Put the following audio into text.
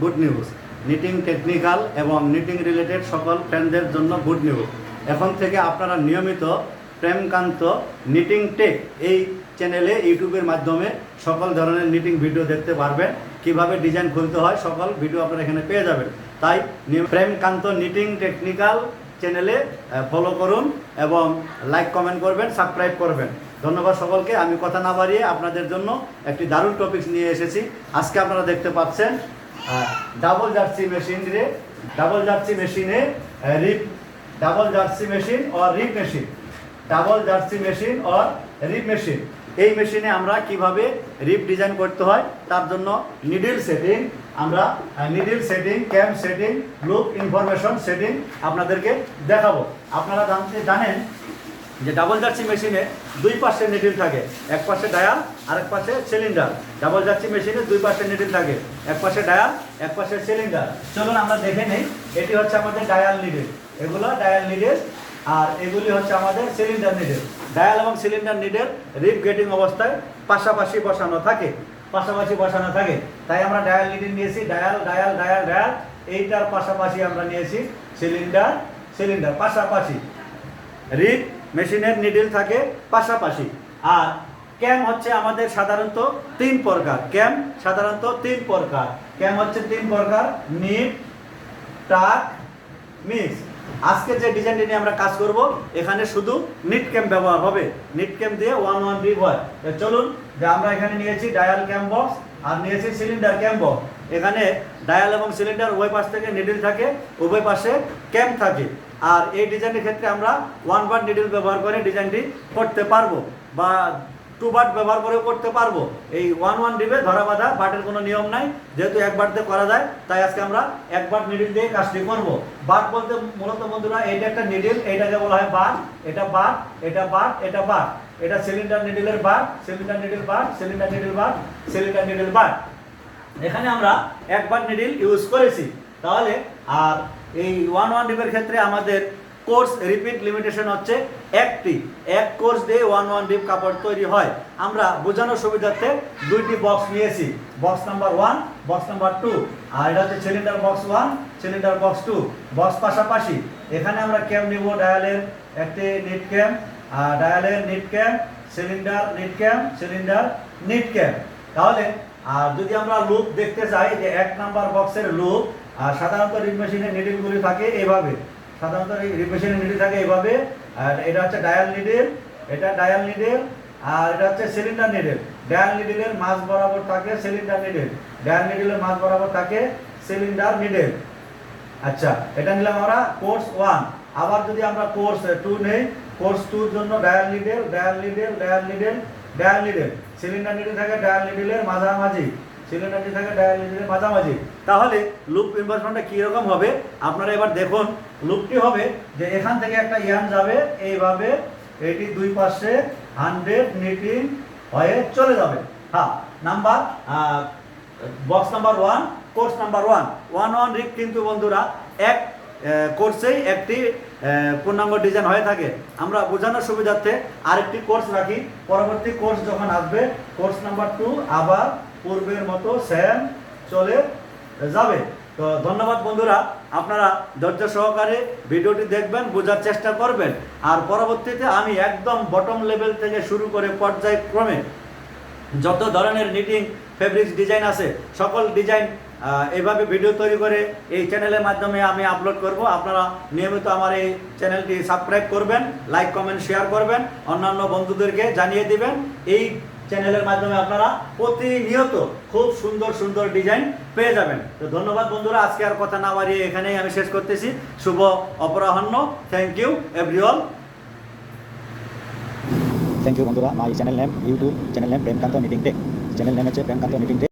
Good news, knitting technical এবং knitting related সকল ফ্রেন্ডদের জন্য গুড নিউজ। এখন থেকে আপনারা নিয়মিত প্রেমকান্ত নিটিং টেক এই চ্যানেলে ইউটিউবের মাধ্যমে সকল ধরনের নিটিং ভিডিও দেখতে পারবেন। কিভাবে ডিজাইন খুলতে হয় সকল ভিডিও আপনারা এখানে পেয়ে যাবেন। তাই প্রেমকান্ত নিটিং টেকনিক্যাল চ্যানেলে ফলো করুন এবং লাইক কমেন্ট করবেন, সাবস্ক্রাইব করবেন। ধন্যবাদ সকলকে। আমি কথা না বাড়িয়ে আপনাদের জন্য একটি দারুণ টপিক নিয়ে এসেছি। আজকে আপনারা দেখতে পাচ্ছেন ডাবল জার্সি মেশিনে rib, double jersey machine or rib machine, double jersey machine or rib machine. এই মেশিনে আমরা কিভাবে রিপ ডিজাইন করতে হয় তার জন্য নিডল সেটিং, আমরা নিডল সেটিং, ক্যাম সেটিং, লুপ ইনফরমেশন সেটিং আপনাদেরকে দেখাবো। আপনারা জানেন যে ডাবল জার্সি মেশিনে দুই পাশে নিডল থাকে, এক পাশে ডায়াল আর এক পাশে সিলিন্ডার। ডাবল জার্সি মেশিনে দুই পাশে নিডল থাকে, এক পাশে ডায়াল এক পাশে সিলিন্ডার। চলুন আমরা দেখে নেই। এটি হচ্ছে আমাদের ডায়াল নিডল, এগুলো ডায়াল নিডল, আর এগুলি হচ্ছে আমাদের সিলিন্ডার নিডল। ডায়াল এবং সিলিন্ডার নিডল রিপ গেটিং অবস্থায় পাশাপাশি বসানো থাকে, তাই আমরা ডায়াল নিডল নিয়েছি, ডায়াল ডায়াল ডায়াল ডায়াল, এইটার পাশাপাশি আমরা নিয়েছি সিলিন্ডার পাশাপাশি। রিপ মেশিনের নিডল থাকে পাশাপাশি। আর ক্যাম হচ্ছে আমাদের সাধারণত তিন প্রকার, ক্যাম হচ্ছে তিন প্রকার, নিট, টাক, মিক্স। আজকে যে ডিজাইনটি নিয়ে আমরা কাজ করব এখানে শুধু নিট ক্যাম ব্যবহার হবে, নিট ক্যাম দিয়ে 1-1 রিপ হয়। চলুন যে আমরা এখানে নিয়েছি ডায়াল ক্যাম বক্স আর নিয়েছি সিলিন্ডার ক্যাম বক্স। এখানে ডায়াল এবং সিলিন্ডার উভয় পাশ থেকে নিডল থাকে, উভয় পাশে ক্যাম থাকে। আর এই ডিজাইনের ক্ষেত্রে আমরা 1 বার নিডল ব্যবহার করে ডিজাইনটি করতে পারবো, বা 2 বার ব্যবহার করেও করতে পারবো। এই 1-1 রিপে ধরা বাঁধা বাটের কোনো নিয়ম নাই, যেহেতু একবার দিয়ে করা যায় তাই আজকে আমরা একবার নিডল দিয়ে কাজটি করবো। বাট বলতে মূলত বন্ধুরা এইটা একটা নিডল, এইটাকে বলা হয় বাট, এটা বাট, এটা বাট, এটা বাট, এটা সিলিন্ডার নিডলের butt, cylinder needle butt, cylinder needle butt, cylinder needle butt. এখানে আমরা একবার নিডল ইউজ করেছি। তাহলে আর এই 1-1 রিপের ক্ষেত্রে আমাদের কোর্স রিপিট লিমিটেশন হচ্ছে একটি, এক কোর্স দিয়ে 1-1 রিপ কাপড় তৈরি হয়। আমরা বোঝানোর সুবিধার্থে দুইটি বক্স নিয়েছি, বক্স নাম্বার 1, বক্স নাম্বার 2, আর এটা হচ্ছে cylinder box 1, cylinder box 2, box পাশাপাশি। এখানে আমরা ক্যাম নিব, ডায়ালের একটি নিট ক্যাম, ডায়ালের নিট ক্যাম, সিলিন্ডার নিট ক্যাম, সিলিন্ডার নিট ক্যাম। তাহলে আর যদি আমরা লুপ দেখতে চাই যে 1 নাম্বার বক্সের লুপ, আর সাধারণত রিপ মেশিনের নিডলগুলি থাকে এইভাবে, আর এটা হচ্ছে ডায়াল নিডল, এটা ডায়াল নিডল, আর এটা হচ্ছে সিলিন্ডার নিডল। ডায়াল নিডলের মাঝ বরাবর থাকে সিলিন্ডার নিডল, ডায়াল নিডলের মাঝ বরাবর থাকে সিলিন্ডার নিডল। আচ্ছা, এটা নিলাম আমরা কোর্স 1। আবার যদি আমরা কোর্স 2 নেই, কোর্স 2 এর জন্য dial needle, dial needle, dial needle, dial needle, cylinder needle থাকে ডায়াল নিডলের মাঝামাঝি, সিলিন্ডারটি থাকে ডায়াল নিডলের মাঝামাঝি। তাহলে লুপ ইনভার্সনটা কি রকম হবে আপনারা এবার দেখুন। লুপটি হবে যে এখান থেকে একটা ইয়ান যাবে এইভাবে, এটি দুই পাশে 100 নিটিং হয়ে চলে যাবে। হ্যাঁ, number box number 1, course number 1 রিপ কিন্তু বন্ধুরা এক কোর্সেই একটি পূর্ণাঙ্গ ডিজাইন হয়ে থাকে। আমরা বোঝানোর সুবিধার্থে আরেকটি কোর্স রাখি, পরবর্তী কোর্স যখন আসবে কোর্স নাম্বার 2 আবার পূর্বের মতো সেম চলে যাবে। তো ধন্যবাদ বন্ধুরা, আপনারা ধৈর্য সহকারে ভিডিওটি দেখবেন, বোঝার চেষ্টা করবেন। আর পরবর্তীতে আমি একদম বটম লেভেল থেকে শুরু করে পর্যায়ক্রমে যত ধরনের নিটিং ফেব্রিক্স ডিজাইন আছে সকল ডিজাইন এইভাবে ভিডিও তৈরি করে এই চ্যানেলের মাধ্যমে আমি আপলোড করব। আপনারা নিয়মিত আমার এই চ্যানেলটি সাবস্ক্রাইব করবেন, লাইক কমেন্ট শেয়ার করবেন, অন্যান্য বন্ধুদেরকে জানিয়ে দিবেন। এই চ্যানেলের মাধ্যমে আপনারা প্রতিনিয়ত খুব সুন্দর সুন্দর ডিজাইন পেয়ে যাবেন। তো ধন্যবাদ বন্ধুরা, আজকে আর কথা না বাড়িয়ে এখানেই আমি শেষ করতেছি। শুভ অপরাহ্ন। Thank you everyone. Thank you বন্ধুরা। My channel name, YouTube channel name Premkanta knitting tech, channel name হচ্ছে প্রেমকান্ত নিটিং টেক।